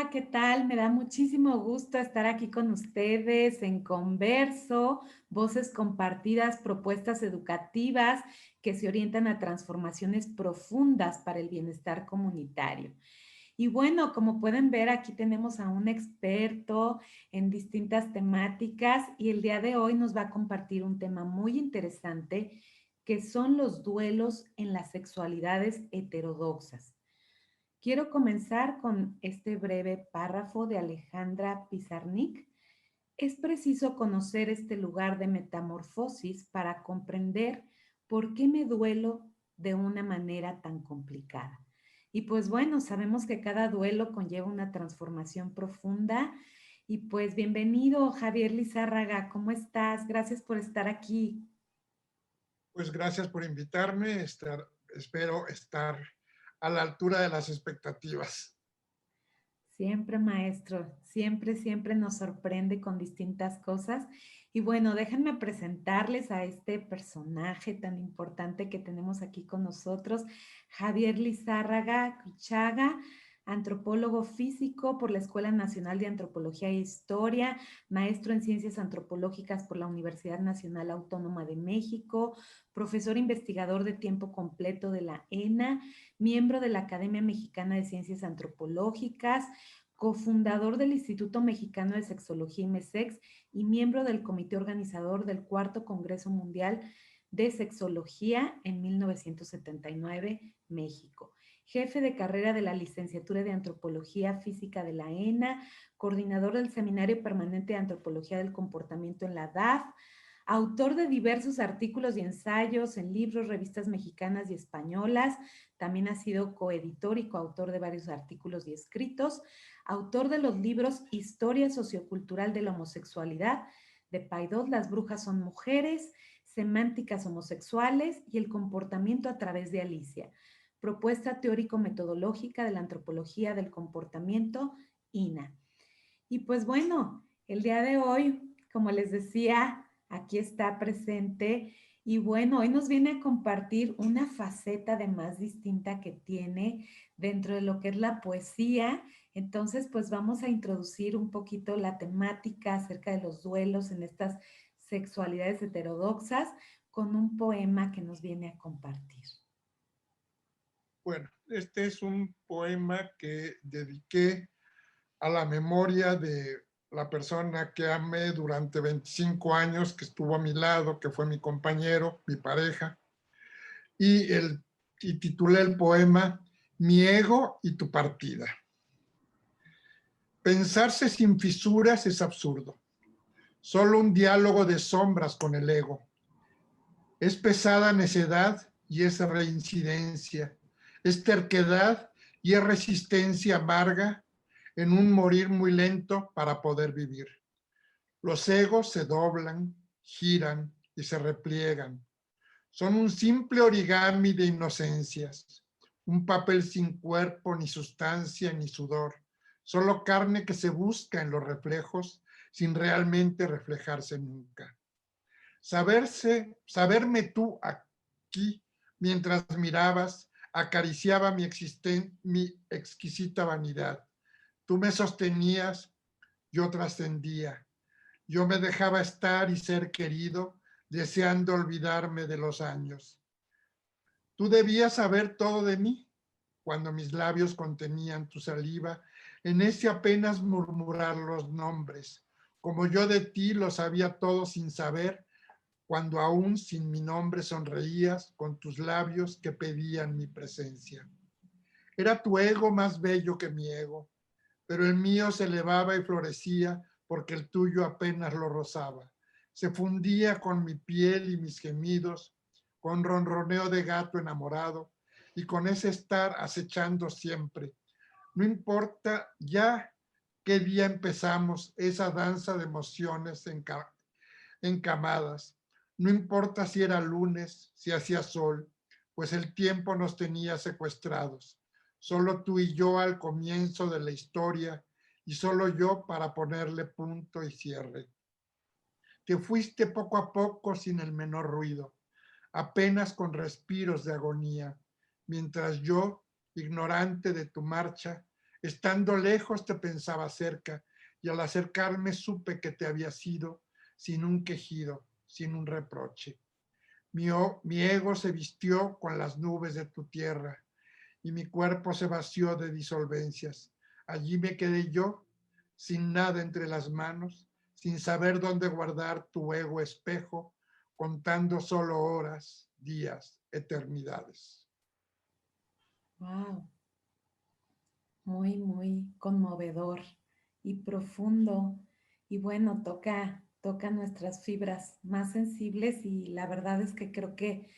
Hola, ¿qué tal? Me da muchísimo gusto estar aquí con ustedes en Converso, voces compartidas, propuestas educativas que se orientan a transformaciones profundas para el bienestar comunitario. Y bueno, como pueden ver, aquí tenemos a un experto en distintas temáticas y el día de hoy nos va a compartir un tema muy interesante que son los duelos en las sexualidades heterodoxas. Quiero comenzar con este breve párrafo de Alejandra Pizarnik. Es preciso conocer este lugar de metamorfosis para comprender por qué me duelo de una manera tan complicada. Y pues bueno, sabemos que cada duelo conlleva una transformación profunda. Y pues bienvenido, Javier Lizárraga, ¿cómo estás? Gracias por estar aquí. Pues gracias por invitarme. Espero estar a la altura de las expectativas. Siempre, maestro, siempre nos sorprende con distintas cosas. Y bueno, déjenme presentarles a este personaje tan importante que tenemos aquí con nosotros, Javier Lizárraga Cruchaga, antropólogo físico por la Escuela Nacional de Antropología e Historia, maestro en Ciencias Antropológicas por la Universidad Nacional Autónoma de México, profesor investigador de tiempo completo de la ENA, miembro de la Academia Mexicana de Ciencias Antropológicas, cofundador del Instituto Mexicano de Sexología IMESEX y miembro del comité organizador del Cuarto Congreso Mundial de Sexología en 1979, México. Jefe de carrera de la licenciatura de Antropología Física de la ENA, coordinador del Seminario Permanente de Antropología del Comportamiento en la DAF, autor de diversos artículos y ensayos en libros, revistas mexicanas y españolas. También ha sido coeditor y coautor de varios artículos y escritos, autor de los libros Historia Sociocultural de la Homosexualidad, de Paidós, Las Brujas son Mujeres, Semánticas Homosexuales y el Comportamiento a través de Alicia, propuesta teórico-metodológica de la antropología del comportamiento, INA. Y pues bueno, el día de hoy, como les decía, aquí está presente y bueno, hoy nos viene a compartir una faceta de más distinta que tiene dentro de lo que es la poesía. Entonces, pues vamos a introducir un poquito la temática acerca de los duelos en estas sexualidades heterodoxas con un poema que nos viene a compartir. Bueno, este es un poema que dediqué a la memoria de la persona que amé durante 25 años, que estuvo a mi lado, que fue mi compañero, mi pareja, y, y titulé el poema Mi ego y tu partida. Pensarse sin fisuras es absurdo, solo un diálogo de sombras con el ego. Es pesada necedad y es reincidencia, es terquedad y es resistencia amarga en un morir muy lento para poder vivir. Los egos se doblan, giran y se repliegan. Son un simple origami de inocencias, un papel sin cuerpo, ni sustancia, ni sudor, solo carne que se busca en los reflejos sin realmente reflejarse nunca. Saberme tú aquí mientras mirabas, acariciaba mi exquisita vanidad. Tú me sostenías, yo trascendía. Yo me dejaba estar y ser querido, deseando olvidarme de los años. Tú debías saber todo de mí cuando mis labios contenían tu saliva, en ese apenas murmurar los nombres, como yo de ti lo sabía todo sin saber, cuando aún sin mi nombre sonreías con tus labios que pedían mi presencia. Era tu ego más bello que mi ego, pero el mío se elevaba y florecía porque el tuyo apenas lo rozaba. Se fundía con mi piel y mis gemidos, con ronroneo de gato enamorado y con ese estar acechando siempre. No importa ya qué día empezamos esa danza de emociones encamadas. No importa si era lunes, si hacía sol, pues el tiempo nos tenía secuestrados. Solo tú y yo al comienzo de la historia y solo yo para ponerle punto y cierre. Te fuiste poco a poco sin el menor ruido, apenas con respiros de agonía, mientras yo, ignorante de tu marcha, Estando lejos te pensaba cerca y al acercarme supe que te había sido sin un quejido, sin un reproche. Mi ego se vistió con las nubes de tu tierra y mi cuerpo se vació de disolvencias. Allí me quedé yo, sin nada entre las manos, sin saber dónde guardar tu ego espejo, contando solo horas, días, eternidades. Wow, muy, muy conmovedor y profundo. Y bueno, toca nuestras fibras más sensibles y la verdad es que creo que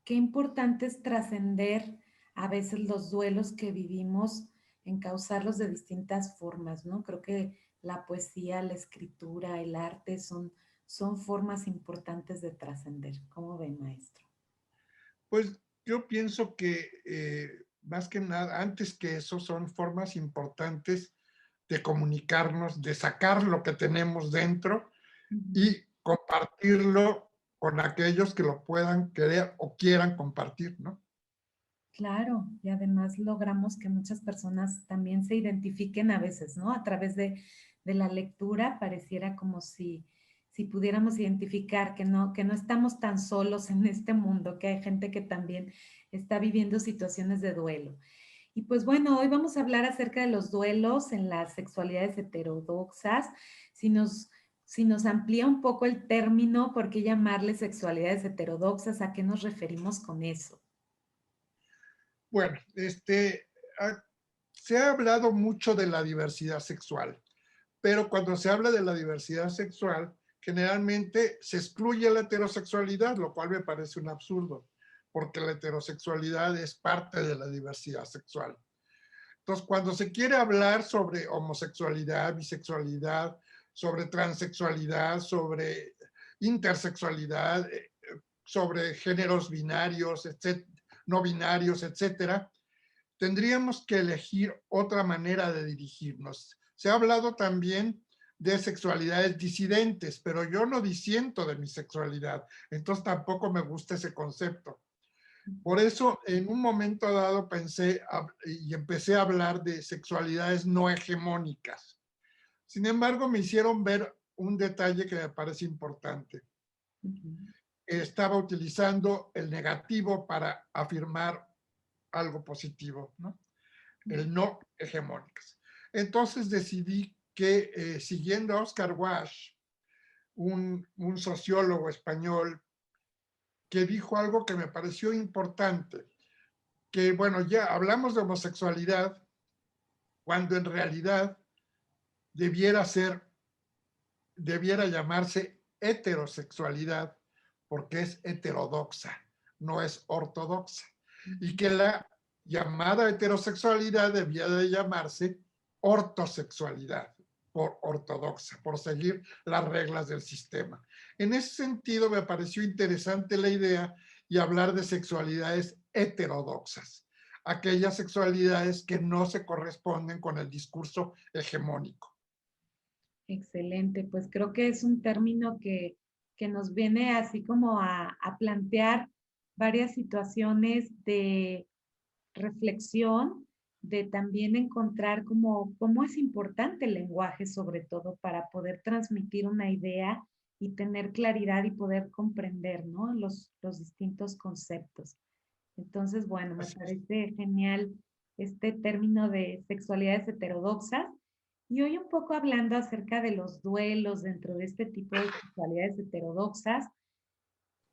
qué importante es trascender a veces los duelos que vivimos, encauzarlos de distintas formas, ¿no? Creo que la poesía, la escritura, el arte son formas importantes de trascender. ¿Cómo ve, maestro? Pues yo pienso que más que nada, antes que eso, son formas importantes de comunicarnos, de sacar lo que tenemos dentro Ujú. y compartirlo con aquellos que lo puedan querer o quieran compartir, ¿no? Claro, y además logramos que muchas personas también se identifiquen a veces, ¿no? A través de la lectura pareciera como si pudiéramos identificar que no estamos tan solos en este mundo, que hay gente que también está viviendo situaciones de duelo. Y pues bueno, hoy vamos a hablar acerca de los duelos en las sexualidades heterodoxas. Si nos, si nos amplía un poco el término, ¿por qué llamarle sexualidades heterodoxas? ¿A qué nos referimos con eso? Bueno, ah, se ha hablado mucho de la diversidad sexual, pero cuando se habla de la diversidad sexual, generalmente se excluye la heterosexualidad, lo cual me parece un absurdo, porque la heterosexualidad es parte de la diversidad sexual. Entonces, cuando se quiere hablar sobre homosexualidad, bisexualidad, sobre transexualidad, sobre intersexualidad, sobre géneros binarios, no binarios, etcétera, tendríamos que elegir otra manera de dirigirnos. Se ha hablado también de sexualidades disidentes, pero yo no disiento de mi sexualidad, entonces tampoco me gusta ese concepto. Por eso, en un momento dado pensé y empecé a hablar de sexualidades no hegemónicas. Sin embargo, me hicieron ver un detalle que me parece importante. Ujú. Estaba utilizando el negativo para afirmar algo positivo, ¿no? El no hegemónicas. Entonces decidí que siguiendo a Oscar Walsh, un sociólogo español, que dijo algo que me pareció importante, que bueno, ya hablamos de homosexualidad cuando en realidad debiera ser, debiera llamarse heterosexualidad porque es heterodoxa, no es ortodoxa. Y que la llamada heterosexualidad debía de llamarse ortosexualidad por ortodoxa, por seguir las reglas del sistema. En ese sentido me pareció interesante la idea y hablar de sexualidades heterodoxas, aquellas sexualidades que no se corresponden con el discurso hegemónico. Excelente, pues creo que es un término que nos viene así como a plantear varias situaciones de reflexión, de también encontrar como, cómo es importante el lenguaje, sobre todo para poder transmitir una idea y tener claridad y poder comprender, ¿no? Los distintos conceptos. Entonces, bueno, me Así es. parece genial este término de sexualidades heterodoxas. Y hoy un poco hablando acerca de los duelos dentro de este tipo de sexualidades heterodoxas,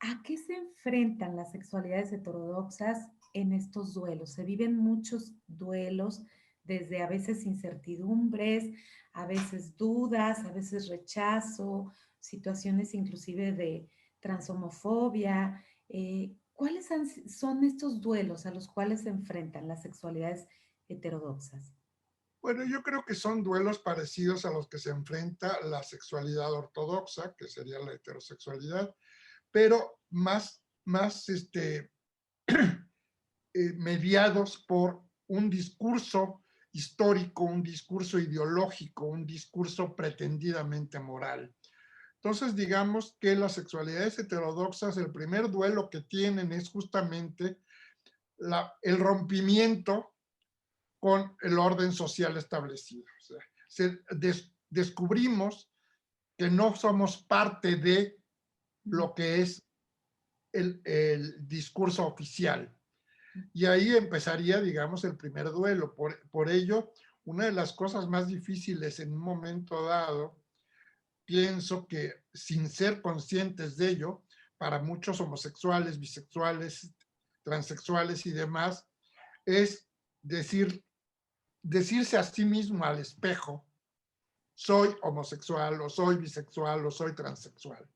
¿a qué se enfrentan las sexualidades heterodoxas en estos duelos? Se viven muchos duelos, desde a veces incertidumbres, a veces dudas, a veces rechazo, situaciones inclusive de transhomofobia. ¿Cuáles son estos duelos a los cuales se enfrentan las sexualidades heterodoxas? Bueno, yo creo que son duelos parecidos a los que se enfrenta la sexualidad ortodoxa, que sería la heterosexualidad, pero más mediados por un discurso histórico, un discurso ideológico, un discurso pretendidamente moral. Entonces, digamos que las sexualidades heterodoxas, el primer duelo que tienen es justamente el rompimiento con el orden social establecido. O sea, descubrimos que no somos parte de lo que es el discurso oficial. Y ahí empezaría, digamos, el primer duelo. Por ello, una de las cosas más difíciles en un momento dado, pienso que sin ser conscientes de ello, para muchos homosexuales, bisexuales, transexuales y demás, es decirse a sí mismo al espejo, soy homosexual o soy bisexual o soy transexual.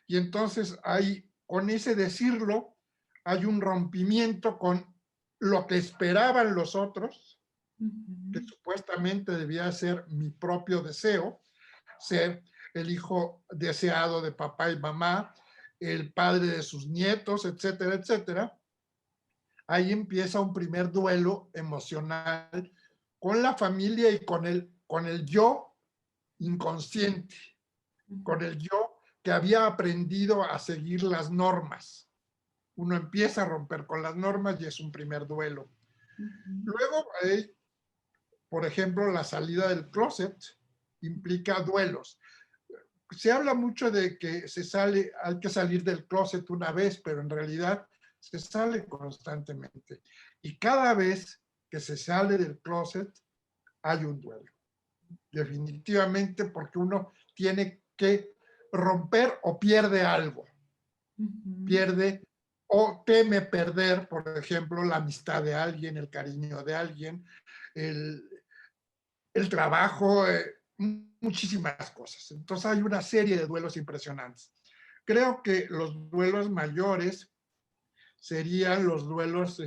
Y entonces ahí, con ese decirlo, hay un rompimiento con lo que esperaban los otros, que supuestamente debía ser mi propio deseo, ser el hijo deseado de papá y mamá, el padre de sus nietos, etcétera, etcétera. Ahí empieza un primer duelo emocional con la familia y con el yo inconsciente, con el yo que había aprendido a seguir las normas. Uno empieza a romper con las normas y es un primer duelo. Luego, por ejemplo, la salida del closet implica duelos. Se habla mucho de que hay que salir del closet una vez, pero en realidad se sale constantemente. Y cada vez que se sale del closet hay un duelo. Definitivamente, porque uno tiene que romper o pierde algo. Pierde o teme perder, por ejemplo, la amistad de alguien, el cariño de alguien, el, el trabajo, muchísimas cosas. Entonces hay una serie de duelos impresionantes. Creo que los duelos mayores serían los duelos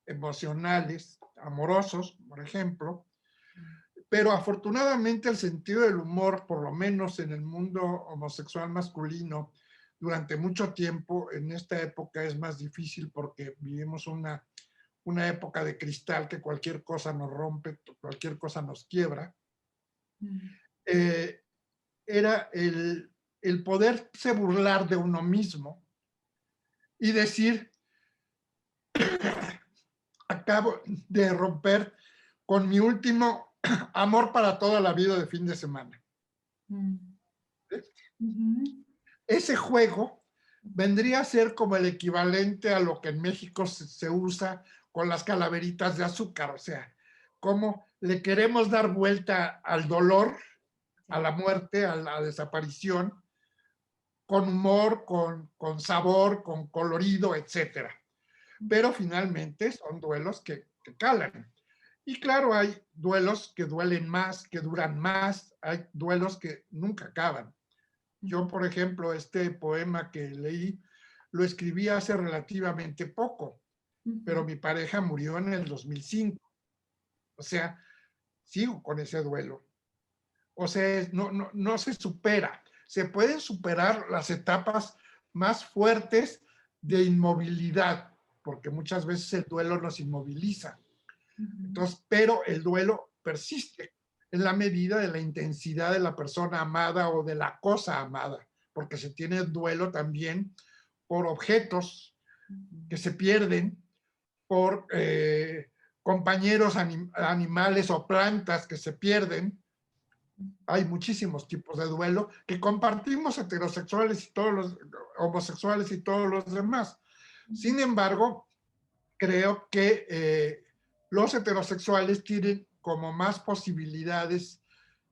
emocionales, amorosos, por ejemplo, pero afortunadamente el sentido del humor, por lo menos en el mundo homosexual masculino, durante mucho tiempo, en esta época es más difícil porque vivimos una época de cristal que cualquier cosa nos rompe, cualquier cosa nos quiebra. Era el poderse burlar de uno mismo y decir, acabo de romper con mi último amor para toda la vida de fin de semana. Ese juego vendría a ser como el equivalente a lo que en México se usa con las calaveritas de azúcar, o sea, cómo le queremos dar vuelta al dolor, a la muerte, a la desaparición, con humor, con sabor, con colorido, etcétera. Pero finalmente son duelos que calan. Y claro, hay duelos que duelen más, que duran más, hay duelos que nunca acaban. Yo, por ejemplo, este poema que leí, lo escribí hace relativamente poco, pero mi pareja murió en el 2005. O sea, sigo con ese duelo. O sea, no se supera. Se pueden superar las etapas más fuertes de inmovilidad, porque muchas veces el duelo nos inmoviliza. Entonces, pero el duelo persiste en la medida de la intensidad de la persona amada o de la cosa amada, porque se tiene duelo también por objetos que se pierden, por compañeros animales o plantas que se pierden. Hay muchísimos tipos de duelo que compartimos heterosexuales y todos los homosexuales y todos los demás. Sin embargo, creo que los heterosexuales tienen como más posibilidades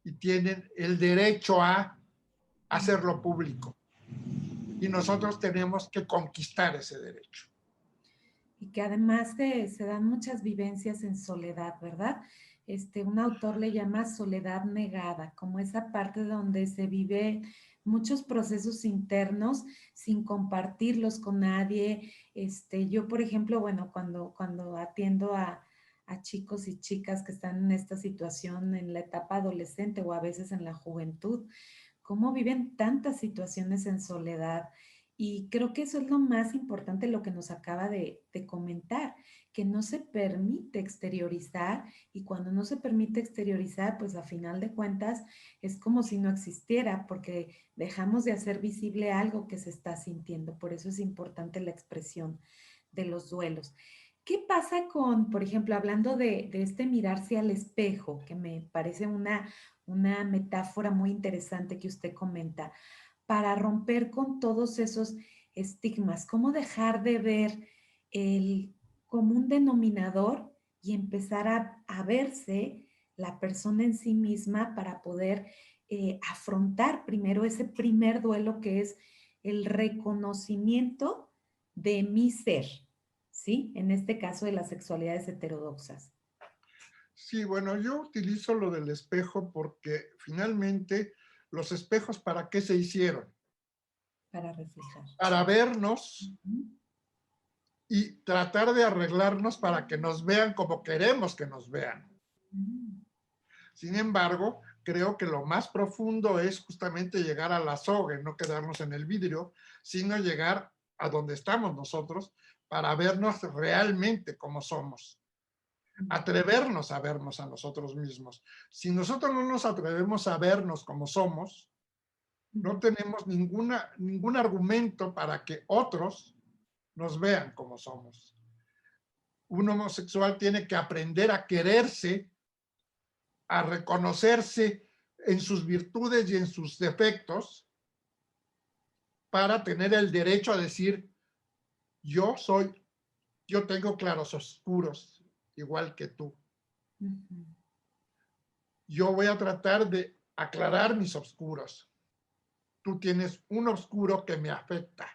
y tienen el derecho a hacerlo público. Y nosotros tenemos que conquistar ese derecho. Y que además se dan muchas vivencias en soledad, ¿verdad? Un autor le llama soledad negada, como esa parte donde se vive muchos procesos internos sin compartirlos con nadie. Yo, por ejemplo, bueno, cuando atiendo a chicos y chicas que están en esta situación en la etapa adolescente o a veces en la juventud, cómo viven tantas situaciones en soledad. Y creo que eso es lo más importante, lo que nos acaba de comentar, que no se permite exteriorizar y cuando no se permite exteriorizar, pues a final de cuentas es como si no existiera porque dejamos de hacer visible algo que se está sintiendo. Por eso es importante la expresión de los duelos. ¿Qué pasa con, por ejemplo, hablando de este mirarse al espejo, que me parece una metáfora muy interesante que usted comenta, para romper con todos esos estigmas? ¿Cómo dejar de ver el común denominador y empezar a verse la persona en sí misma para poder afrontar primero ese primer duelo que es el reconocimiento de mi ser, ¿sí? En este caso de las sexualidades heterodoxas. Sí, bueno, yo utilizo lo del espejo porque finalmente los espejos, ¿para qué se hicieron? Para reflejar. Para vernos Ujú. y tratar de arreglarnos para que nos vean como queremos que nos vean. Mm. Sin embargo, creo que lo más profundo es justamente llegar a la soga, no quedarnos en el vidrio, sino llegar a donde estamos nosotros para vernos realmente como somos. Atrevernos a vernos a nosotros mismos. Si nosotros no nos atrevemos a vernos como somos, no tenemos ningún argumento para que otros nos vean como somos. Un homosexual tiene que aprender a quererse, a reconocerse en sus virtudes y en sus defectos para tener el derecho a decir, yo soy, yo tengo claros oscuros, igual que tú. Ujú. Yo voy a tratar de aclarar mis oscuros. Tú tienes un oscuro que me afecta.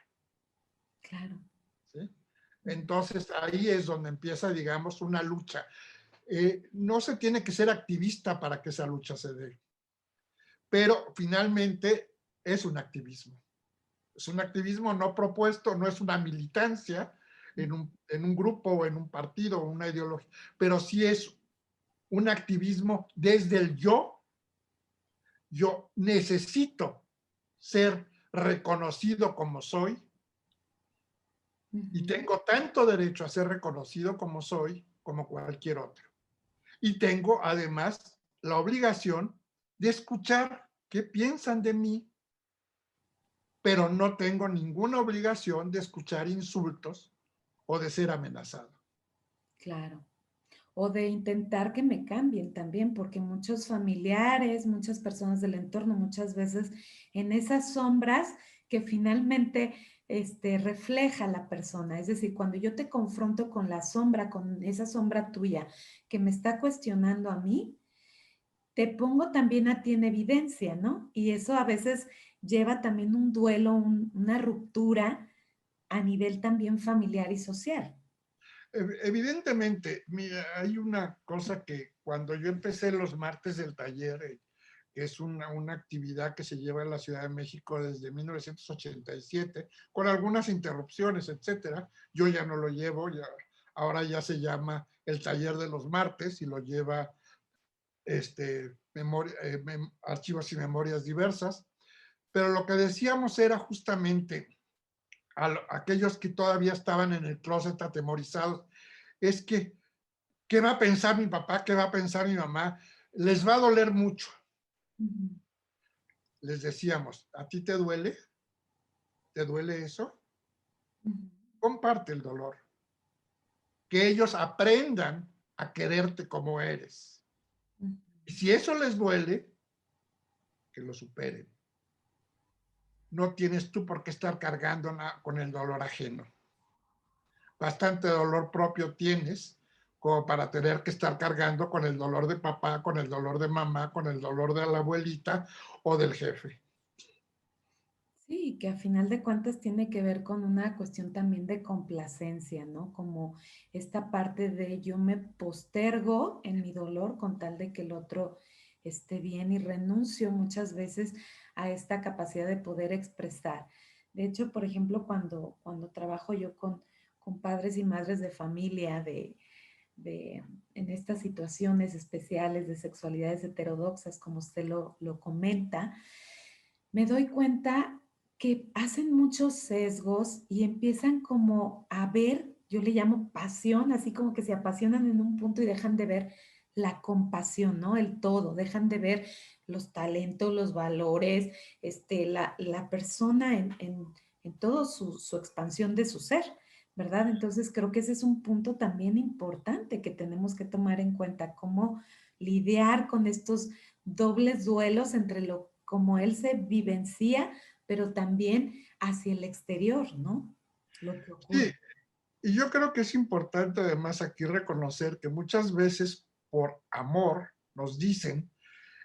Claro. ¿Sí? Entonces ahí es donde empieza, digamos, una lucha. No se tiene que ser activista para que esa lucha se dé, pero finalmente es un activismo. Es un activismo no propuesto, no es una militancia en un grupo o en un partido o una ideología, pero sí es un activismo desde el yo. Yo necesito ser reconocido como soy y Ujú. tengo tanto derecho a ser reconocido como soy como cualquier otro. Y tengo además la obligación de escuchar qué piensan de mí, pero no tengo ninguna obligación de escuchar insultos o de ser amenazado. Claro. O de intentar que me cambien también, porque muchos familiares, muchas personas del entorno, muchas veces en esas sombras que finalmente refleja la persona. Es decir, cuando yo te confronto con la sombra, con esa sombra tuya que me está cuestionando a mí, te pongo también a ti en evidencia, ¿no? Y eso a veces lleva también un duelo, una ruptura a nivel también familiar y social. Evidentemente, mira, hay una cosa que cuando yo empecé los martes del taller, que es una actividad que se lleva en la Ciudad de México desde 1987, con algunas interrupciones, etcétera. Yo ya no lo llevo, ya, ahora ya se llama el taller de los martes y lo lleva archivos y memorias diversas. Pero lo que decíamos era justamente a aquellos que todavía estaban en el closet atemorizados, es que, ¿qué va a pensar mi papá? ¿Qué va a pensar mi mamá? Les va a doler mucho. Ujú. Les decíamos, ¿a ti te duele? ¿Te duele eso? Ujú. Comparte el dolor. Que ellos aprendan a quererte como eres. Ujú. Y si eso les duele, que lo superen. No tienes tú por qué estar cargando con el dolor ajeno. Bastante dolor propio tienes como para tener que estar cargando con el dolor de papá, con el dolor de mamá, con el dolor de la abuelita o del jefe. Sí, que a final de cuentas tiene que ver con una cuestión también de complacencia, ¿no? Como esta parte de yo me postergo en mi dolor con tal de que el otro esté bien y renuncio muchas veces a esta capacidad de poder expresar. De hecho, por ejemplo, cuando trabajo yo con padres y madres de familia de, en estas situaciones especiales de sexualidades heterodoxas, como usted lo comenta, me doy cuenta que hacen muchos sesgos y empiezan como a ver, yo le llamo pasión, así como que se apasionan en un punto y dejan de ver la compasión, ¿no? El todo, dejan de ver los talentos, los valores, la persona en toda su expansión de su ser. ¿verdad? Entonces creo que ese es un punto también importante que tenemos que tomar en cuenta, cómo lidiar con estos dobles duelos entre lo como él se vivencia, pero también hacia el exterior, ¿no? Lo que Sí, ocurre. y yo creo que es importante además aquí reconocer que muchas veces por amor nos dicen,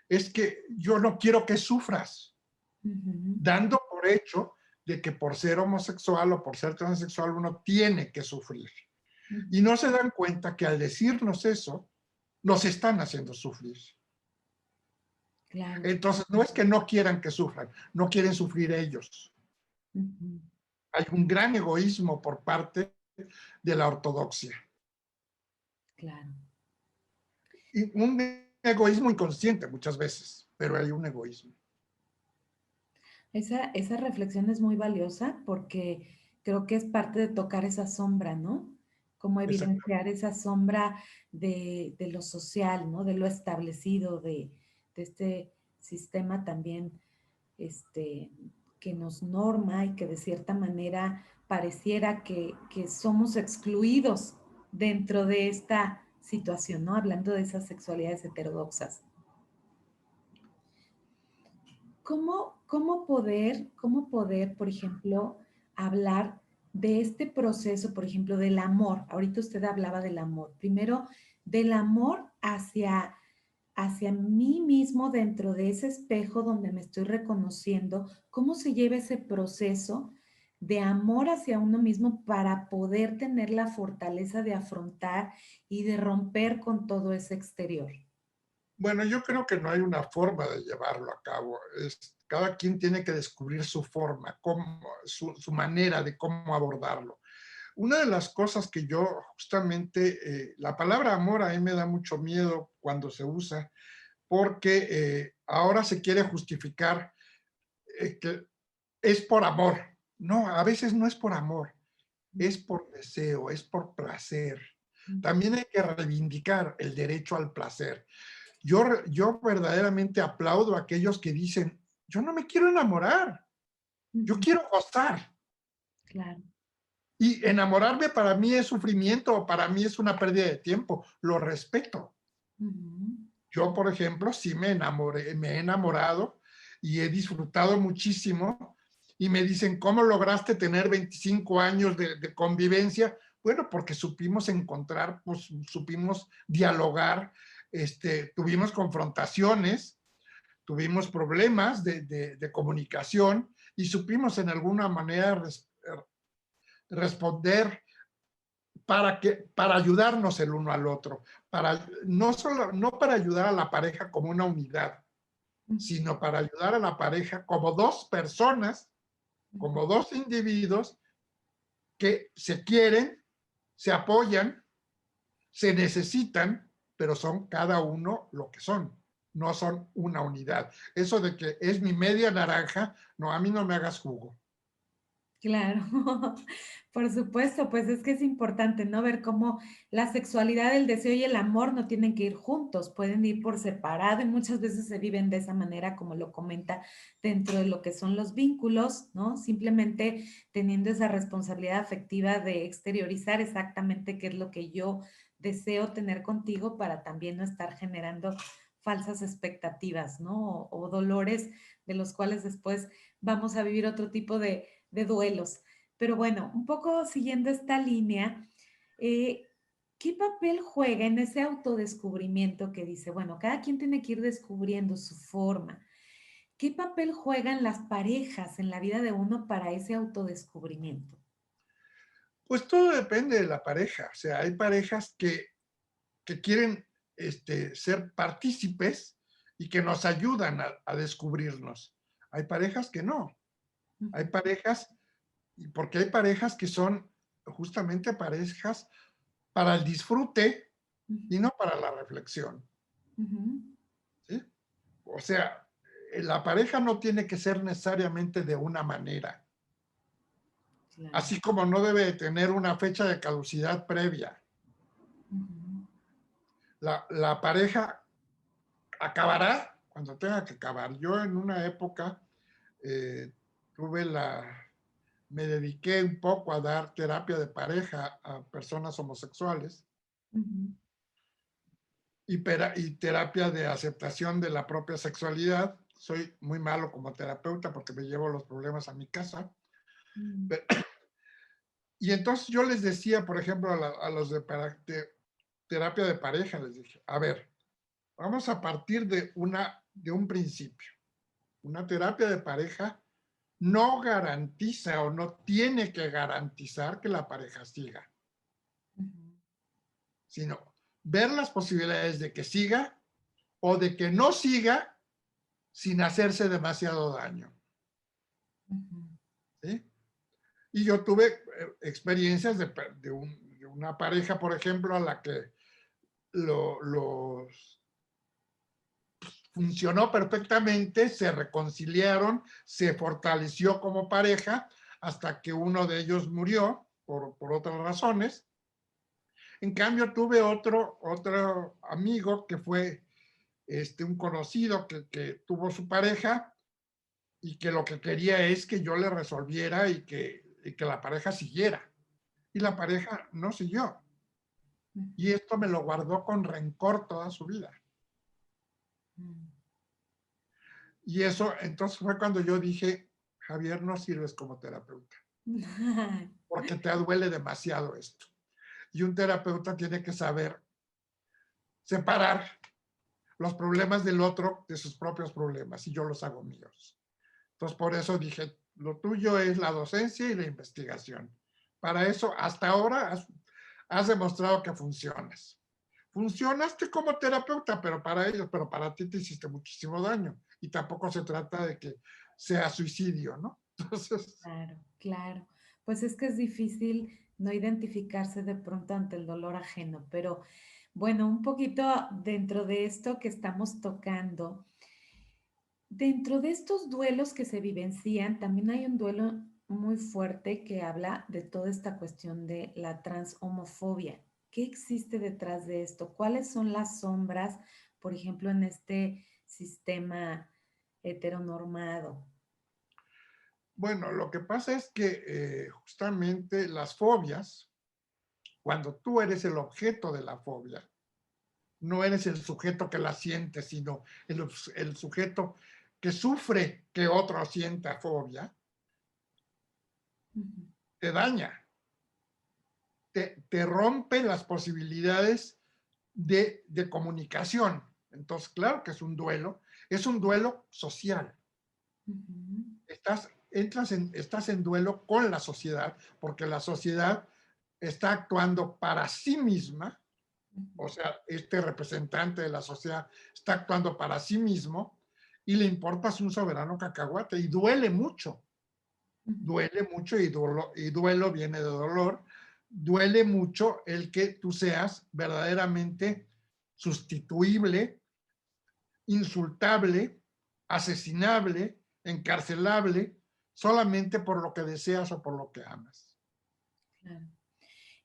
es que yo no quiero que sufras, Ujú, dando por hecho de que por ser homosexual o por ser transexual uno tiene que sufrir. Y ujú. no se dan cuenta que al decirnos eso, nos están haciendo sufrir. Claro. Entonces, no es que no quieran que sufran, no quieren sufrir ellos. Ujú, Hay un gran egoísmo por parte de la ortodoxia. claro. Y un egoísmo inconsciente muchas veces, pero hay un egoísmo. Esa reflexión es muy valiosa porque creo que es parte de tocar esa sombra, ¿no? Como Exacto. evidenciar esa sombra de lo social, ¿no? De lo establecido, de este sistema también, este, que nos norma y que de cierta manera pareciera que somos excluidos dentro de esta situación, ¿no? Hablando de esas sexualidades heterodoxas. Cómo poder, por ejemplo, hablar de este proceso, por ejemplo, del amor? Ahorita usted hablaba del amor. Primero, del amor hacia mí mismo dentro de ese espejo donde me estoy reconociendo. ¿Cómo se lleva ese proceso de amor hacia uno mismo para poder tener la fortaleza de afrontar y de romper con todo ese exterior? Bueno, yo creo que no hay una forma de llevarlo a cabo. Cada quien tiene que descubrir su forma, su manera de cómo abordarlo. Una de las cosas que yo justamente, la palabra amor a mí me da mucho miedo cuando se usa, porque ahora se quiere justificar que es por amor. No, a veces no es por amor, es por deseo, es por placer. También hay que reivindicar el derecho al placer. Yo verdaderamente aplaudo a aquellos que dicen, yo no me quiero enamorar, yo Ujú, quiero gozar. claro. Y enamorarme para mí es sufrimiento o para mí es una pérdida de tiempo. Lo respeto. Ujú, Yo, por ejemplo, sí me he enamorado y he disfrutado muchísimo. Y me dicen, ¿cómo lograste tener 25 años de convivencia? Bueno, porque supimos encontrar, pues supimos dialogar, tuvimos confrontaciones, tuvimos problemas de comunicación y supimos en alguna manera responder para ayudarnos el uno al otro, no para ayudar a la pareja como una unidad, ujú, sino para ayudar a la pareja como dos personas, ujú. como dos individuos que se quieren, se apoyan, se necesitan, pero son cada uno lo que son, no son una unidad. Eso de que es mi media naranja, no, a mí no me hagas jugo. Claro, por supuesto, pues es que es importante, ¿no? Ver cómo la sexualidad, el deseo y el amor no tienen que ir juntos, pueden ir por separado y muchas veces se viven de esa manera, como lo comenta, dentro de lo que son los vínculos, ¿no? Simplemente teniendo esa responsabilidad afectiva de exteriorizar exactamente qué es lo que yo deseo tener contigo para también no estar generando falsas expectativas, ¿no? O dolores de los cuales después vamos a vivir otro tipo de duelos. Pero bueno, un poco siguiendo esta línea, eh, ¿qué papel juega en ese autodescubrimiento que dice, bueno, cada quien tiene que ir descubriendo su forma? ¿Qué papel juegan las parejas en la vida de uno para ese autodescubrimiento? Pues todo depende de la pareja. O sea, hay parejas que quieren ser partícipes y que nos ayudan a descubrirnos. Hay parejas que no. Hay Ujú, parejas, porque hay parejas que son justamente parejas para el disfrute y ujú, no para la reflexión. ujú, ¿Sí? O sea, la pareja no tiene que ser necesariamente de una manera, claro. así como no debe tener una fecha de caducidad previa. Ujú, La pareja acabará cuando tenga que acabar. Yo en una época eh, tuve me dediqué un poco a dar terapia de pareja a personas homosexuales Ujú, y terapia de aceptación de la propia sexualidad. Soy muy malo como terapeuta porque me llevo los problemas a mi casa. mm, Y entonces yo les decía, por ejemplo, a los de terapia de pareja, les dije, a ver, vamos a partir de un principio. Una terapia de pareja no garantiza o no tiene que garantizar que la pareja siga, ujú, sino ver las posibilidades de que siga o de que no siga sin hacerse demasiado daño. ujú, ¿Sí? Y yo tuve experiencias de una pareja, por ejemplo, a la que los funcionó perfectamente, se reconciliaron, se fortaleció como pareja hasta que uno de ellos murió por otras razones. En cambio, tuve otro amigo que fue un conocido que tuvo su pareja y que lo que quería es que yo le resolviera y que la pareja siguiera. Y la pareja no siguió. Y ujú, esto me lo guardó con rencor toda su vida. mm. Y eso, entonces fue cuando yo dije, Javier, no sirves como terapeuta, porque te duele demasiado esto. Y un terapeuta tiene que saber separar los problemas del otro de sus propios problemas, y yo los hago míos. Entonces, por eso dije, lo tuyo es la docencia y la investigación. Para eso, hasta ahora, has demostrado que funcionas. Funcionaste como terapeuta, pero para ellos, pero para ti te hiciste muchísimo daño. Y tampoco se trata de que sea suicidio, ¿no? Entonces, Claro, claro. Pues es que es difícil no identificarse de pronto ante el dolor ajeno, pero bueno, un poquito dentro de esto que estamos tocando, dentro de estos duelos que se vivencian, también hay un duelo muy fuerte que habla de toda esta cuestión de la transhomofobia. ¿Qué existe detrás de esto? ¿Cuáles son las sombras, por ejemplo, en este sistema heteronormado? bueno, lo que pasa es que justamente las fobias, cuando tú eres el objeto de la fobia, no eres el sujeto que la siente, sino el sujeto que sufre que otro sienta fobia, Ujú, te daña, te rompe las posibilidades de comunicación. Entonces, claro que es un duelo social. ujú, Estás en duelo con la sociedad, porque la sociedad está actuando para sí misma, ujú. o sea, este representante de la sociedad está actuando para sí mismo y le importas un soberano cacahuate y Ujú, duele mucho y duelo viene de dolor, duele mucho el que tú seas verdaderamente sustituible, insultable, asesinable, encarcelable, solamente por lo que deseas o por lo que amas. claro.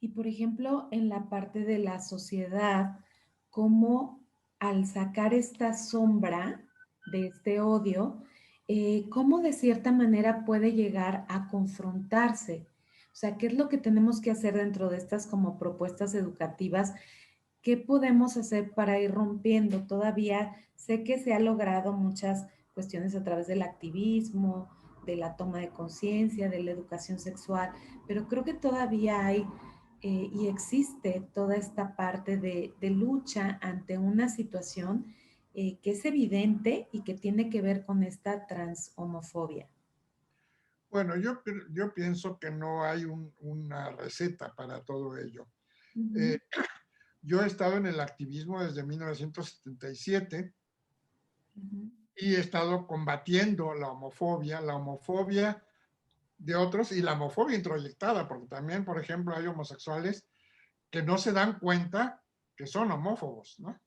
Y por ejemplo, en la parte de la sociedad, cómo al sacar esta sombra de este odio, cómo de cierta manera puede llegar a confrontarse. O sea, ¿qué es lo que tenemos que hacer dentro de estas como propuestas educativas? ¿Qué podemos hacer para ir rompiendo? Todavía sé que se ha logrado muchas cuestiones a través del activismo, de la toma de conciencia, de la educación sexual, pero creo que todavía hay y existe toda esta parte de lucha ante una situación que es evidente y que tiene que ver con esta transhomofobia. Bueno, yo pienso que no hay una receta para todo ello. Ujú, Eh, yo he estado en el activismo desde 1977 ujú, y he estado combatiendo la homofobia de otros y la homofobia introyectada, porque también, por ejemplo, hay homosexuales que no se dan cuenta que son homófobos, ¿no?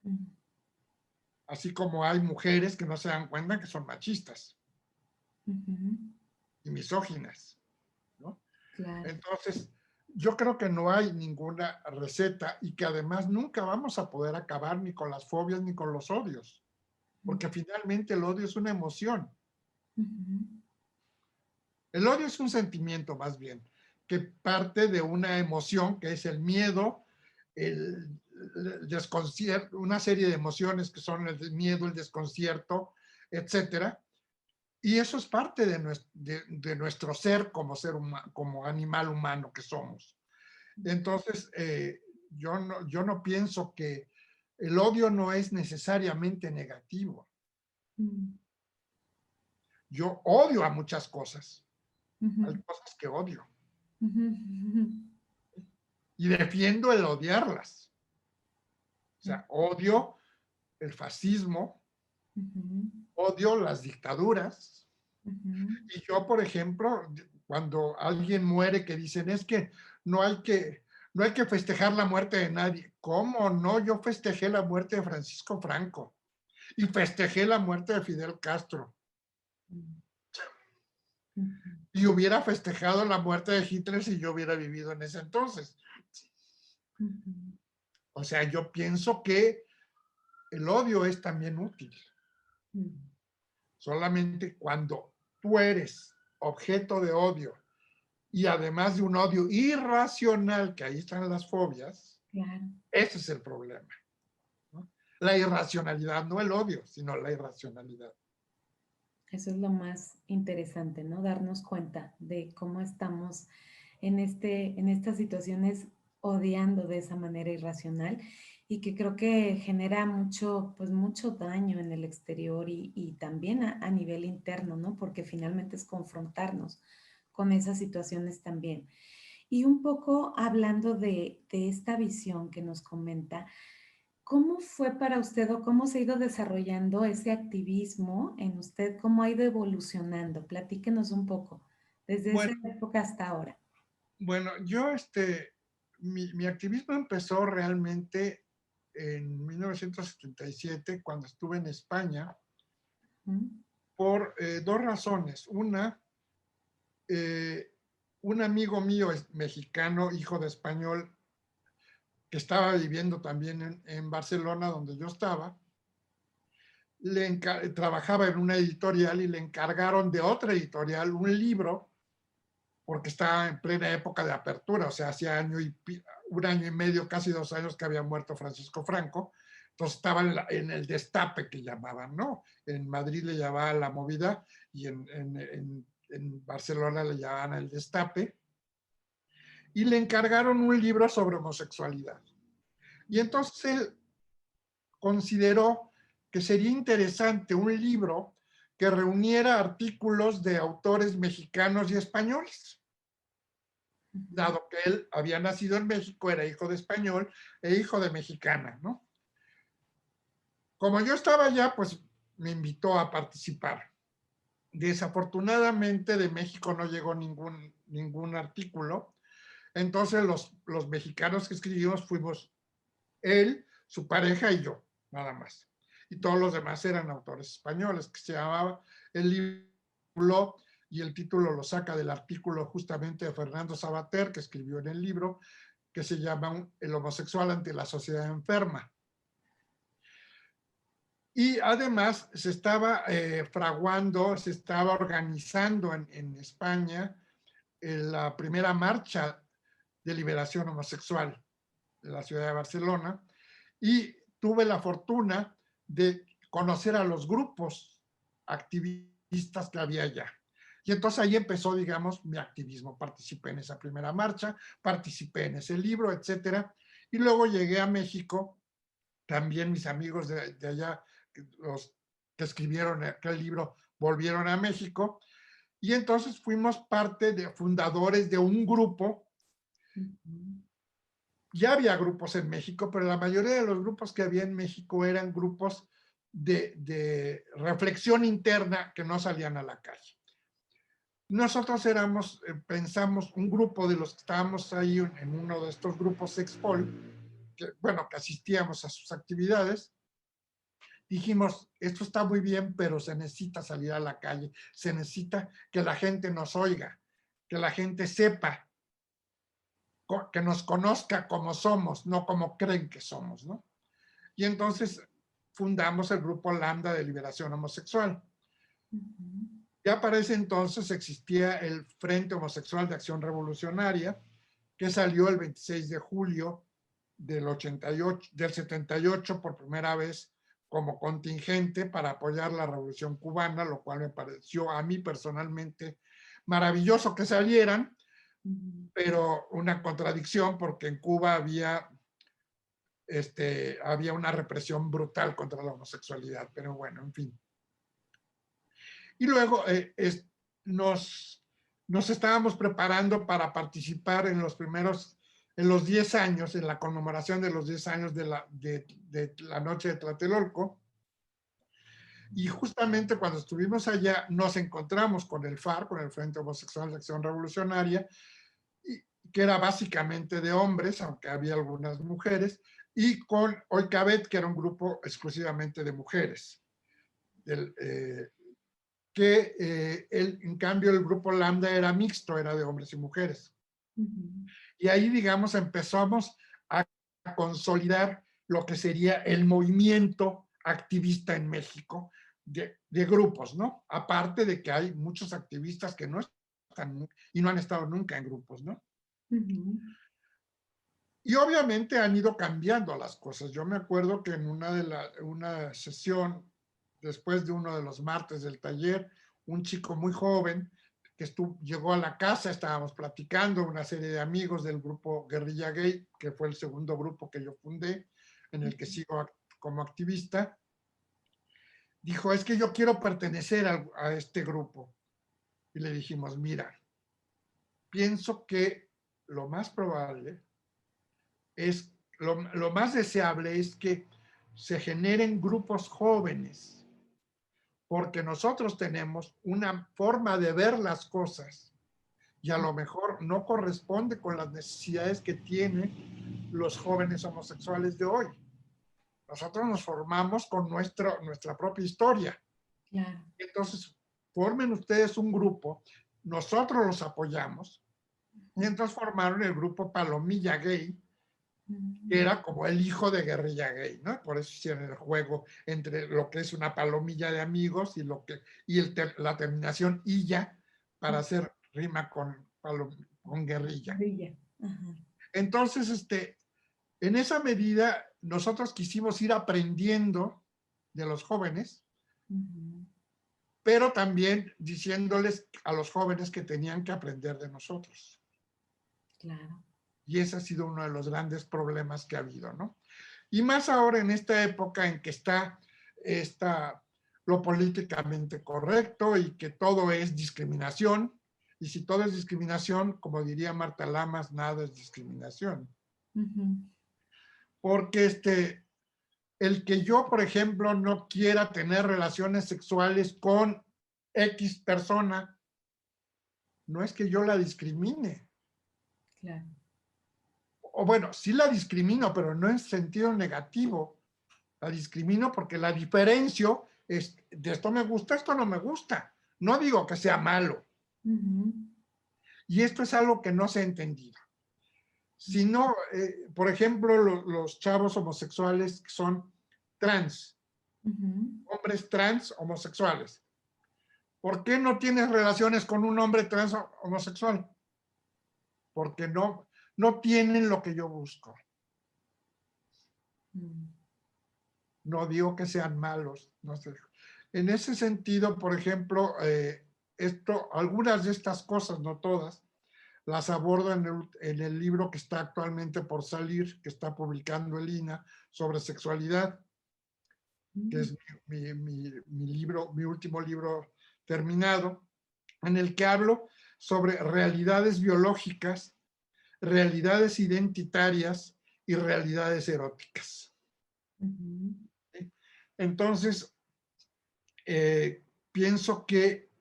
ujú, Así como hay mujeres que no se dan cuenta que son machistas ujú, y misóginas, ¿no? claro. Entonces, yo creo que no hay ninguna receta y que además nunca vamos a poder acabar ni con las fobias ni con los odios, porque finalmente el odio es una emoción. Ujú, El odio es un sentimiento más bien, que parte de una emoción que es el miedo, el desconcierto, una serie de emociones que son el miedo, el desconcierto, etcétera. Y eso es parte de nuestro ser como como animal humano que somos. Entonces, yo no pienso que el odio no es necesariamente negativo. Mm. Yo odio a muchas cosas. Hay Ujú. cosas que odio. Ujú, ujú, Y defiendo el odiarlas. O sea, odio el fascismo, ujú, odio las dictaduras. ujú, Y yo, por ejemplo, cuando alguien muere, que dicen, es que no hay que, no hay que festejar la muerte de nadie. ¿Cómo no? Yo festejé la muerte de Francisco Franco y festejé la muerte de Fidel Castro. ujú, Y hubiera festejado la muerte de Hitler si yo hubiera vivido en ese entonces. ujú, O sea, yo pienso que el odio es también útil. ujú. Solamente cuando tú eres objeto de odio y además de un odio irracional, que ahí están las fobias, Claro, ese es el problema, ¿no? La irracionalidad, no el odio, sino la irracionalidad. eso es lo más interesante, ¿no? Darnos cuenta de cómo estamos en estas situaciones odiando de esa manera irracional y que creo que genera mucho, pues mucho daño en el exterior y también a nivel interno, ¿no? Porque finalmente es confrontarnos con esas situaciones también. Y un poco hablando de esta visión que nos comenta, ¿cómo fue para usted o cómo se ha ido desarrollando ese activismo en usted? ¿Cómo ha ido evolucionando? Platíquenos un poco, desde esa Bueno, época hasta ahora. bueno, yo mi activismo empezó realmente en 1977 cuando estuve en España ¿Mm? por dos razones. Una, eh, un amigo mío es mexicano, hijo de español, que estaba viviendo también en Barcelona, donde yo estaba, trabajaba en una editorial y le encargaron de otra editorial un libro, porque estaba en plena época de apertura, o sea, hacía un año y medio, casi 2 años que había muerto Francisco Franco, entonces estaba en el destape que llamaban, ¿no? En Madrid le llamaban la movida y en Barcelona le llamaban el destape, y le encargaron un libro sobre homosexualidad. Y entonces él consideró que sería interesante un libro que reuniera artículos de autores mexicanos y españoles, Ujú, dado que él había nacido en México, era hijo de español e hijo de mexicana, ¿no? Como yo estaba allá, pues me invitó a participar. Desafortunadamente de México no llegó ningún artículo, entonces los mexicanos que escribimos fuimos él, su pareja y yo, nada más. Y todos los demás eran autores españoles, que se llamaba el libro, y el título lo saca del artículo justamente de Fernando Sabater, que escribió en el libro, que se llama El homosexual ante la sociedad enferma. Y además se estaba fraguando, se estaba organizando en España la primera marcha de liberación homosexual de la ciudad de Barcelona, y tuve la fortuna de conocer a los grupos activistas que había allá. Y entonces ahí empezó, digamos, mi activismo. Participé en esa primera marcha, participé en ese libro, etcétera. Y luego llegué a México, también mis amigos de allá, los que escribieron aquel libro, volvieron a México. Y entonces fuimos parte de fundadores de un grupo. ujú, Ya había grupos en México, pero la mayoría de los grupos que había en México eran grupos de reflexión interna que no salían a la calle. Nosotros pensamos, un grupo de los que estábamos ahí en uno de estos grupos Sexpol, que asistíamos a sus actividades, dijimos, esto está muy bien, pero se necesita salir a la calle, se necesita que la gente nos oiga, que la gente sepa, que nos conozca como somos, no como creen que somos, ¿no? Y entonces fundamos el grupo Lambda de Liberación Homosexual. ujú. Ya para ese entonces existía el Frente Homosexual de Acción Revolucionaria, que salió el 26 de julio del 78 por primera vez como contingente para apoyar la Revolución Cubana, lo cual me pareció a mí personalmente maravilloso que salieran, pero una contradicción porque en Cuba había una represión brutal contra la homosexualidad, pero bueno, en fin. Y luego nos estábamos preparando para participar en los 10 años, en la conmemoración de los 10 años de la noche de Tlatelolco. Y justamente cuando estuvimos allá, nos encontramos con el FAR, con el Frente Homosexual de Acción Revolucionaria, que era básicamente de hombres, aunque había algunas mujeres, y con Oikabet, que era un grupo exclusivamente de mujeres. En cambio, el grupo Lambda era mixto, era de hombres y mujeres. Y ahí, digamos, empezamos a consolidar lo que sería el movimiento activista en México de grupos, ¿no? Aparte de que hay muchos activistas que no están y no han estado nunca en grupos, ¿no? Y obviamente han ido cambiando las cosas. Yo me acuerdo que en una sesión, después de uno de los martes del taller, un chico muy joven llegó a la casa, estábamos platicando, una serie de amigos del grupo Guerrilla Gay, que fue el segundo grupo que yo fundé, en el que sigo como activista. Dijo, es que yo quiero pertenecer a este grupo. Y le dijimos, mira, pienso que lo más probable es, lo más deseable es que se generen grupos jóvenes, porque nosotros tenemos una forma de ver las cosas y a lo mejor no corresponde con las necesidades que tienen los jóvenes homosexuales de hoy. Nosotros nos formamos con nuestra propia historia. Claro. Entonces, formen ustedes un grupo, nosotros los apoyamos, y entonces formaron el grupo Palomilla Gay, que era como el hijo de Guerrilla Gay, ¿no? Por eso hicieron el juego entre lo que es una palomilla de amigos la terminación illa para hacer rima con guerrilla. Ajá. Entonces, en esa medida, nosotros quisimos ir aprendiendo de los jóvenes, pero también diciéndoles a los jóvenes que tenían que aprender de nosotros. Claro. Y ese ha sido uno de los grandes problemas que ha habido, ¿no? Y más ahora en esta época en que está lo políticamente correcto y que todo es discriminación. Y si todo es discriminación, como diría Marta Lamas, nada es discriminación. Porque el que yo, por ejemplo, no quiera tener relaciones sexuales con X persona, no es que yo la discrimine. Claro. O bueno, sí la discrimino, pero no en sentido negativo. La discrimino porque la diferencio es, de esto me gusta, esto no me gusta. No digo que sea malo. Y esto es algo que no se ha entendido. Si no, por ejemplo, los chavos homosexuales son trans, hombres trans homosexuales. ¿Por qué no tienes relaciones con un hombre trans homosexual? Porque no tienen lo que yo busco. No digo que sean malos, no sé. En ese sentido, por ejemplo, algunas de estas cosas, no todas, las abordo en el libro que está actualmente por salir, que está publicando el INA, sobre sexualidad, que es mi último libro terminado, en el que hablo sobre realidades biológicas, realidades identitarias y realidades eróticas. Entonces, pienso que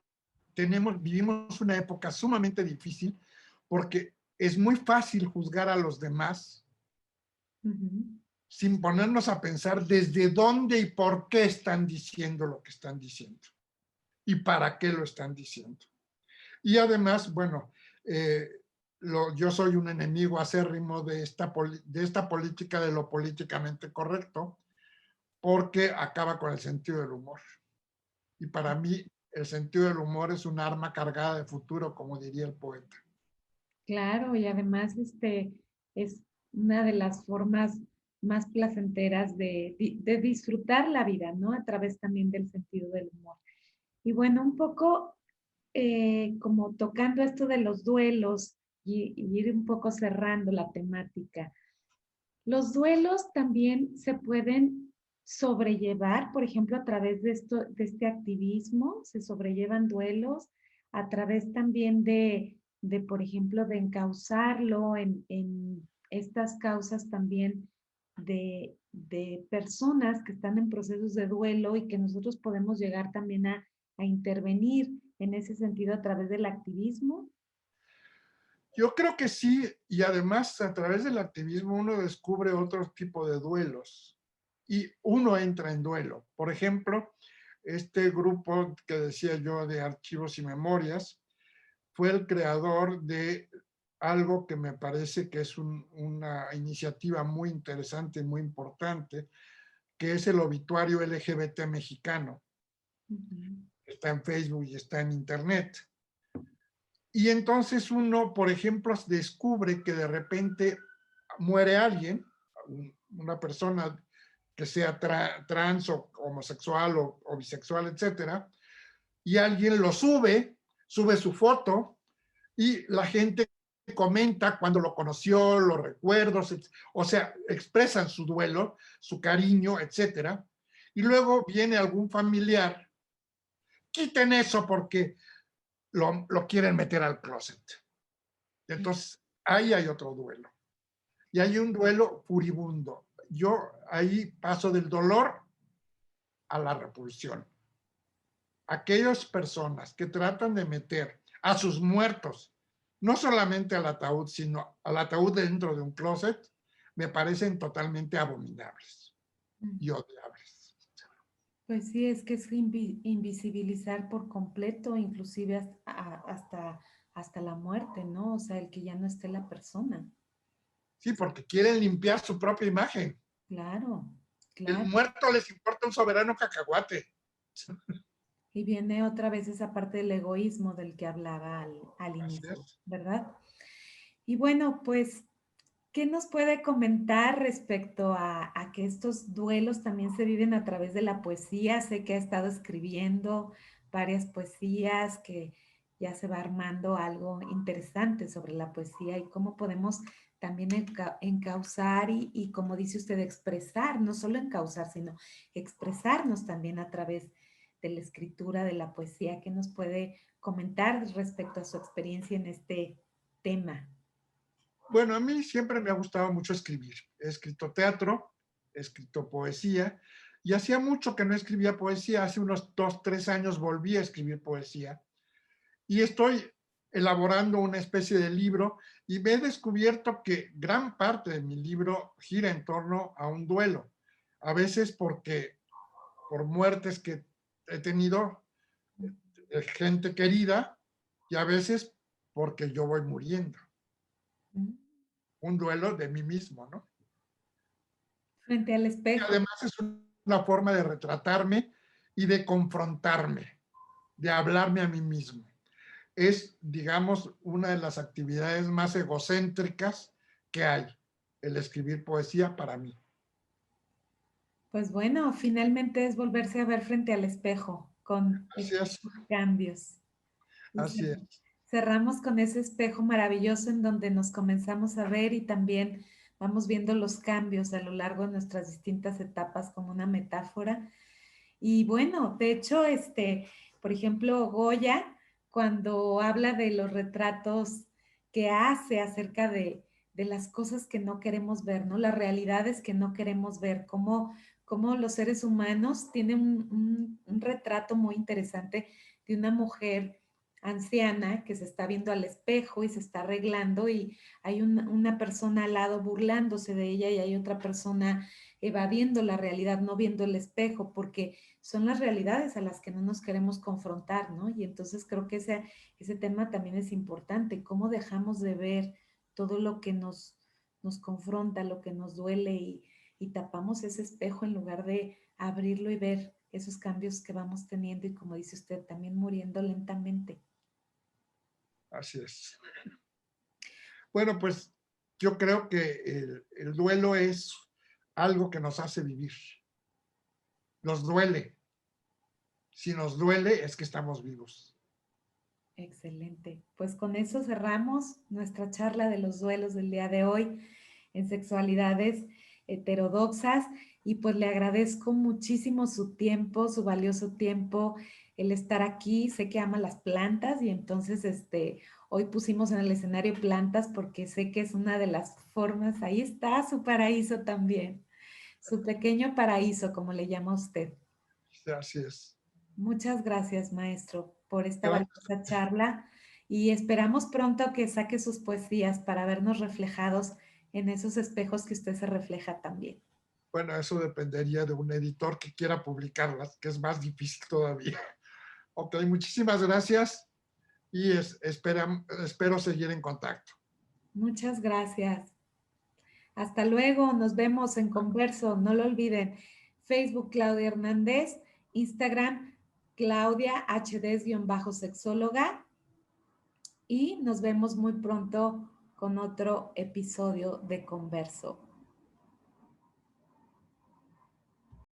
vivimos una época sumamente difícil porque es muy fácil juzgar a los demás sin ponernos a pensar desde dónde y por qué están diciendo lo que están diciendo y para qué lo están diciendo. Y además, bueno, yo soy un enemigo acérrimo de esta política de lo políticamente correcto porque acaba con el sentido del humor. Y para mí el sentido del humor es un arma cargada de futuro, como diría el poeta. Claro, y además es una de las formas más placenteras de disfrutar la vida, ¿no? A través también del sentido del humor. Y bueno, un poco como tocando esto de los duelos y ir un poco cerrando la temática. Los duelos también se pueden sobrellevar, por ejemplo, a través de esto, de este activismo, se sobrellevan duelos a través también por ejemplo, de encauzarlo en estas causas también de personas que están en procesos de duelo y que nosotros podemos llegar también a intervenir en ese sentido a través del activismo. Yo creo que sí, y además a través del activismo uno descubre otro tipo de duelos y uno entra en duelo. Por ejemplo, este grupo que decía yo de Archivos y Memorias fue el creador de algo que me parece que es una iniciativa muy interesante y muy importante, que es el obituario LGBT mexicano. Ujú. Está en Facebook y está en Internet. Y entonces uno, por ejemplo, descubre que de repente muere alguien, una persona que sea trans o homosexual o bisexual, etcétera, y alguien lo sube su foto y la gente comenta cuando lo conoció, los recuerdos, o sea, expresan su duelo, su cariño, etcétera. Y luego viene algún familiar, quiten eso porque lo quieren meter al closet. Entonces, ahí hay otro duelo. Y hay un duelo furibundo. Yo ahí paso del dolor a la repulsión. Aquellas personas que tratan de meter a sus muertos, no solamente al ataúd, sino al ataúd dentro de un closet, me parecen totalmente abominables y odiables. Pues sí, es que es invisibilizar por completo, inclusive hasta la muerte, ¿no? O sea, el que ya no esté la persona. Sí, porque quieren limpiar su propia imagen. Claro, El claro. muerto les importa un soberano cacahuate. Y viene otra vez esa parte del egoísmo del que hablaba al Así inicio, es. ¿verdad? Y bueno, pues, ¿qué nos puede comentar respecto a que estos duelos también se viven a través de la poesía? Sé que ha estado escribiendo varias poesías, que ya se va armando algo interesante sobre la poesía y cómo podemos también encauzar y como dice usted, expresar, no solo encauzar, sino expresarnos también a través de la escritura, de la poesía. ¿Qué nos puede comentar respecto a su experiencia en este tema? Bueno, a mí siempre me ha gustado mucho escribir. He escrito teatro, he escrito poesía, y hacía mucho que no escribía poesía. Hace unos 2, 3 años volví a escribir poesía y estoy elaborando una especie de libro y me he descubierto que gran parte de mi libro gira en torno a un duelo. A veces porque por muertes que he tenido, gente querida, y a veces porque yo voy muriendo. ¿Mm? Un duelo de mí mismo, ¿no? Frente al Y espejo. además es una forma de retratarme y de confrontarme, de hablarme a mí mismo. Es, digamos, una de las actividades más egocéntricas que hay, el escribir poesía para mí. Pues bueno, finalmente es volverse a ver frente al espejo con Así estos es, cambios. Y así es. cerramos con ese espejo maravilloso en donde nos comenzamos a ver y también vamos viendo los cambios a lo largo de nuestras distintas etapas como una metáfora. Y bueno, de hecho, por ejemplo, Goya, cuando habla de los retratos que hace acerca de las cosas que no queremos ver, ¿no? Las realidades que no queremos ver, cómo los seres humanos tienen un retrato muy interesante de una mujer anciana que se está viendo al espejo y se está arreglando y hay una persona al lado burlándose de ella y hay otra persona evadiendo la realidad, no viendo el espejo, porque son las realidades a las que no nos queremos confrontar, ¿no? Y entonces creo que ese tema también es importante, cómo dejamos de ver todo lo que nos confronta, lo que nos duele y tapamos ese espejo en lugar de abrirlo y ver esos cambios que vamos teniendo y como dice usted, también muriendo lentamente. Así es. Bueno, pues yo creo que el duelo es algo que nos hace vivir. Nos duele. Si nos duele es que estamos vivos. Excelente. Pues con eso cerramos nuestra charla de los duelos del día de hoy en sexualidades heterodoxas y pues le agradezco muchísimo su tiempo, su valioso tiempo, el estar aquí. Sé que ama las plantas y entonces hoy pusimos en el escenario plantas porque sé que es una de las formas, ahí está su paraíso también, su pequeño paraíso, como le llama usted. Así es. Muchas gracias, maestro, por esta Gracias. valiosa charla y esperamos pronto que saque sus poesías para vernos reflejados en esos espejos que usted se refleja también. Bueno, eso dependería de un editor que quiera publicarlas, que es más difícil todavía. Ok, muchísimas gracias y espero seguir en contacto. Muchas gracias. Hasta luego, nos vemos en Converso, no lo olviden. Facebook Claudia Hernández, Instagram Claudia HD-sexóloga y nos vemos muy pronto con otro episodio de Converso.